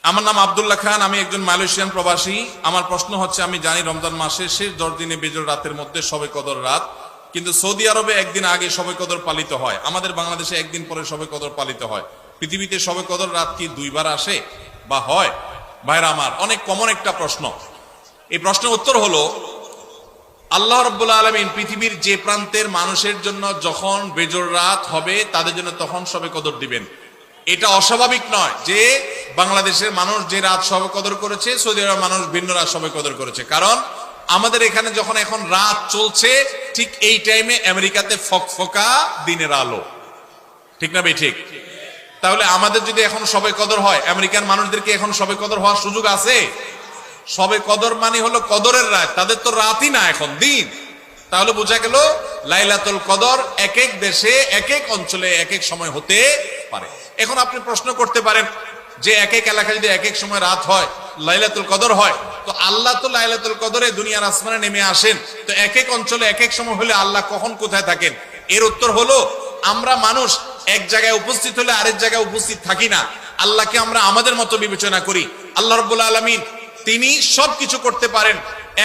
আমার নাম আব্দুল্লাহ খান, আমি একজন মালয়েশিয়ান প্রবাসী। আমার প্রশ্ন হচ্ছে, আমি জানি রমজান মাসের শেষ 10 দিনে বেজোড় রাতের মধ্যে শবে কদর রাত, কিন্তু সৌদি আরবে একদিন আগে শবে কদর পালিত হয়, আমাদের বাংলাদেশে একদিন পরে শবে কদর পালিত হয়। পৃথিবীতে শবে কদর রাত কি দুইবার আসে বা হয়? ভাইরা আমার, অনেক কমন একটা প্রশ্ন। এই প্রশ্নের উত্তর হলো, আল্লাহ রাব্বুল আলামিন পৃথিবীর যে প্রান্তের মানুষের জন্য যখন বেজোড় রাত হবে তাদের জন্য তখন শবে কদর দিবেন। এটা অস্বাভাবিক নয় যে বাংলাদেশের মানুষ যে রাত শবে কদর করেছে, সৌদি আরবের মানুষ ভিন্ন রাত শবে কদর করেছে। কারণ আমাদের এখানে যখন এখন রাত চলছে, ঠিক এই টাইমে আমেরিকাতে ফকফকা দিনের আলো, ঠিক না ভাই? ঠিক। তাহলে আমাদের যদি এখন শবে কদর হয়, আমেরিকান মানুষদেরকে এখন শবে কদর হওয়ার সুযোগ আছে? শবে কদর মানে হলো কদরের রাত, তাদের তো রাতই না, এখন দিন। তাহলে বোঝা গেল লাইলাতুল কদর এক এক দেশে এক এক অঞ্চলে এক এক সময় হতে পারে। এখন আপনি প্রশ্ন করতে পারেন যে এক এক এলাকায় যদি এক এক সময় রাত হয়, লাইলাতুল কদর হয়, তো আল্লাহ তো লাইলাতুল কদরে দুনিয়ার আসমানে নেমে আসেন, তো এক এক অঞ্চলে এক এক সময় হলে আল্লাহ কখন কোথায় থাকেন? এর উত্তর হলো, আমরা মানুষ এক জায়গায় উপস্থিত হলে আরেক জায়গায় উপস্থিত থাকি না। আল্লাহকে আমরা আমাদের মতো বিবেচনা করি। আল্লাহ রাব্বুল আলামিন তিনি সবকিছু করতে পারেন।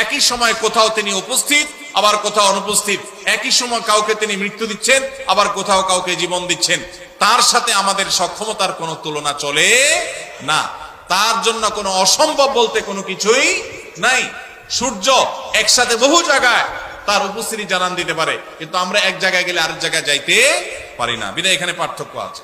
একই সময় কোথাও তিনি উপস্থিত, আবার কোথাও অনুপস্থিত। একই সময় কাউকে তিনি মৃত্যু দিচ্ছেন, আবার কোথাও কাউকে জীবন দিচ্ছেন। তার সাথে আমাদের সক্ষমতার কোনো তুলনা চলে না। তার জন্য কোনো অসম্ভব বলতে কোনো কিছুই নাই। সূর্য একসাথে বহু জায়গায় তার উপস্থিতি জানান দিতে পারে, কিন্তু আমরা এক জায়গায় গেলে আরেক জায়গায় যাইতে পারি না, বিধায় এখানে পার্থক্য আছে।